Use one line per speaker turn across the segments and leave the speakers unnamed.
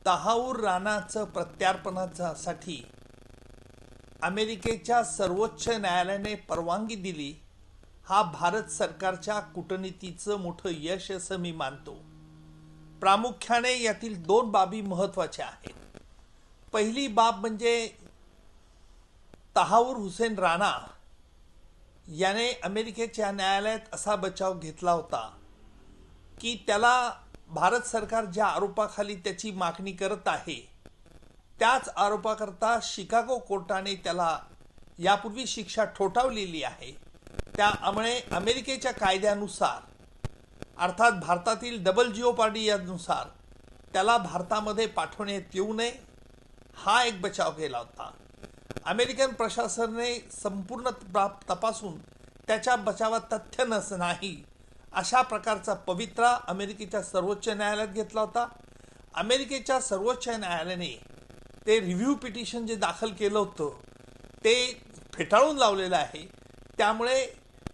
तहाऊर राणाचं प्रत्यार्पणासाठी अमेरिकेच्या सर्वोच्च न्यायालयाने परवानगी दिली, हा भारत सरकारच्या कूटनीतीचं मोठं यश असं मी मानतो. प्रामुख्याने यातील 2 बाबी महत्त्वाच्या आहेत. पहिली बाब म्हणजे तहाऊर हुसेन राणा याने अमेरिकेच्या न्यायालयात असा बचाव घेतला होता की त्याला भारत सरकार ज्या आरोपाखाली त्याची मागणी करत आहे त्याच आरोपाकरता शिकागो कोर्टाने त्याला यापूर्वी शिक्षा ठोठावलेली आहे. त्यामुळे अमेरिकेच्या कायद्यानुसार अर्थात भारतातील डबल जिओपार्डी यानुसार त्याला भारतामध्ये पाठवण्यात येऊ नये, हा एक बचाव केला होता. अमेरिकन प्रशासनाने संपूर्ण तपासून त्याच्या बचावात तथ्य नाही अशा प्रकारचा पवित्रा अमेरिकेच्या सर्वोच्च न्यायालयात घेतला होता. अमेरिकेच्या सर्वोच्च न्यायालयाने ते रिव्ह्यू पिटिशन जे दाखल केलं होतं ते फेटाळून लावलेलं आहे. त्यामुळे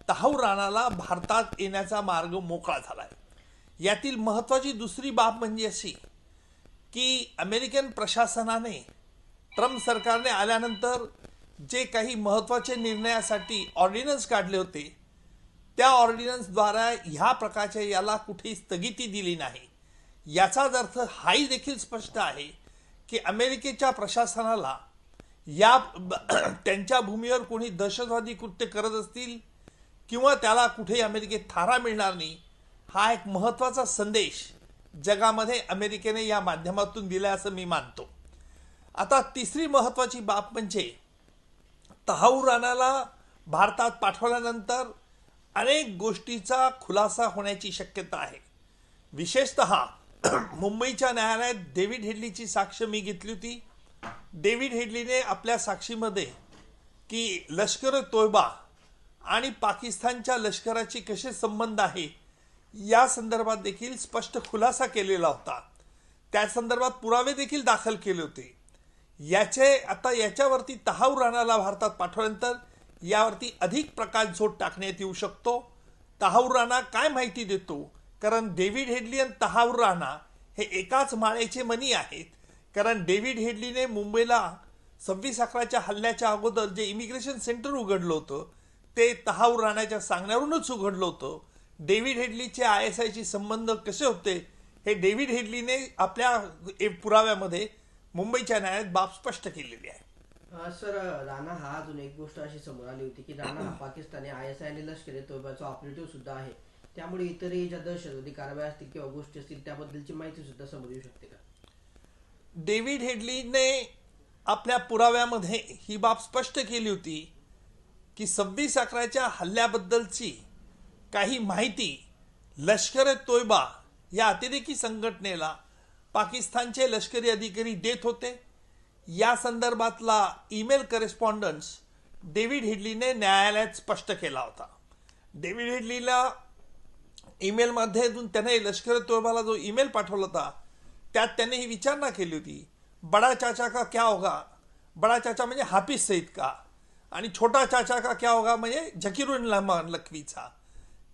तहाऊर राणाला भारतात येण्याचा मार्ग मोकळा झाला आहे. यातील महत्त्वाची दुसरी बाब म्हणजे अशी की अमेरिकन प्रशासनाने ट्रम्प सरकारने आल्यानंतर जे काही महत्त्वाचे निर्णयासाठी ऑर्डिनन्स काढले होते त्या ऑर्डिनन्सद्वारा ह्या प्रकारच्या याला कुठेही स्थगिती दिली नाही. याचाच अर्थ हाही देखील स्पष्ट आहे की अमेरिकेच्या प्रशासनाला या त्यांच्या भूमीवर कोणी दहशतवादी कृत्य करत असतील किंवा त्याला कुठेही अमेरिकेत थारा मिळणार नाही, हा एक महत्त्वाचा संदेश जगामध्ये अमेरिकेने या माध्यमातून दिला असं मी मानतो. आता तिसरी महत्त्वाची बाब म्हणजे तहाऊर राणाला भारतात पाठवल्यानंतर अनेक गोष्टीचा खुलासा होण्याची शक्यता आहे. विशेषतः मुंबईच्या न्यायालयात डेव्हिड हेडलीची साक्ष मी घेतली होती. डेव्हिड हेडलीने आपल्या साक्षीमध्ये की लष्कर तोयबा आणि पाकिस्तानच्या लष्कराची कसे संबंध आहे या संदर्भात देखील स्पष्ट खुलासा केलेला होता. त्या संदर्भात पुरावे देखील दाखल केले होते. याच्यावरती तहाऊर राणाला भारतात पाठवल्यानंतर यावरती अधिक प्रकाशझोत टाकण्यात येऊ शकतो. तहाऊर राणा काय माहिती देतो, कारण डेव्हिड हेडली आणि तहाऊर राणा हे एकाच माळेचे मणी आहेत. कारण डेव्हिड हेडलीने मुंबईला 26/11च्या हल्ल्याच्या अगोदर जे इमिग्रेशन सेंटर उघडलं होतं ते तहाऊर राणाच्या सांगण्यावरूनच उघडलं होतं. डेव्हिड हेडलीचे ISIशी संबंध कसे होते हे डेव्हिड हेडलीने आपल्या पुराव्यामध्ये मुंबईच्या न्यायालयात बाब स्पष्ट केलेली आहे.
सर, राणा हा अजून एक गोष्ट अशी समोर आली होती की राणा हा पाकिस्तानी ISI आणि लष्कर तोयबाचा ऑपरेटिव्ह सुद्धा आहे. त्यामुळे इतरही ज्या दहशतवादी कारवाया असतील किंवा गोष्टी असतील त्याबद्दलची माहिती सुद्धा समोर येऊ शकते का?
डेव्हिड हेडलीने आपल्या पुराव्यामध्ये ही बाब स्पष्ट केली होती की 26/11च्या हल्ल्याबद्दलची काही माहिती लष्कर तोयबा या अतिरेकी संघटनेला पाकिस्तानचे लष्करी अधिकारी देत होते. या संदर्भातला ईमेल करेस्पॉन्डन्स डेव्हिड हेडलीने न्यायालयात स्पष्ट केला होता. डेव्हिड हेडलीला ईमेलमध्ये त्याने लष्कर तोयबाला जो ईमेल पाठवला होता त्यात त्याने ही विचारणा केली होती, बडा चाचा का क्या होगा. बडा चाचा म्हणजे हाफिज सईद का, आणि छोटा चाचा का क्या होगा म्हणजे झकीरुल रहमान लखवीचा.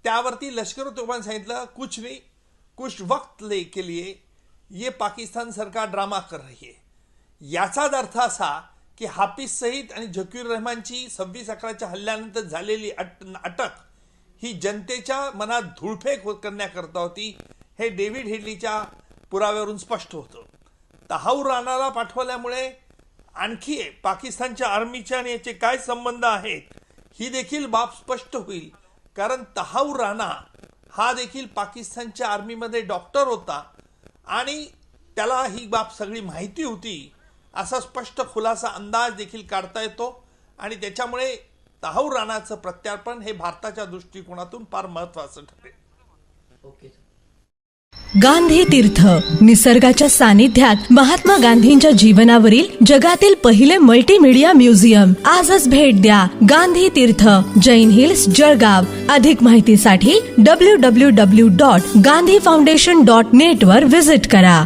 त्यावरती लष्कर तोयबाने सांगितलं कुछ नहीं, कुछ वक्त के लिए ये पाकिस्तान सरकार ड्रामा कर रही है. याचाच अर्थ असा की हाफिज सईद आणि झकीर रहमानची 26/11च्या हल्ल्यानंतर झालेली अटक ही जनतेच्या मनात धूळफेक करण्याकरता होती. हे डेव्हिड हेडलीच्या पुराव्यावरून स्पष्ट होतं. तहाऊर राणाला पाठवल्यामुळे आणखी पाकिस्तानच्या आर्मीच्या आणि याचे काय संबंध आहेत ही देखील बाब स्पष्ट होईल. कारण तहाऊर राणा हा देखील पाकिस्तानच्या आर्मीमध्ये डॉक्टर होता आणि त्याला ही बाब सगळी माहिती होती असा स्पष्ट खुलासा अंदाज देखील काढता येतो. आणि त्याच्यामुळे तहाऊर राणाचं प्रत्यार्पण हे भारताच्या दृष्टिकोनातून फार महत्त्वाचं ठरेल.
ओके.
गांधी तीर्थ निसर्गाच्या सानिध्यात महात्मा गांधींच्या जीवनावरील जगातील पहिले मल्टीमीडिया म्युझियम. आजच भेट द्या. गांधी तीर्थ, जैन हिल्स, जळगाव. अधिक माहितीसाठी www.gandhifoundation.net वर विजिट करा.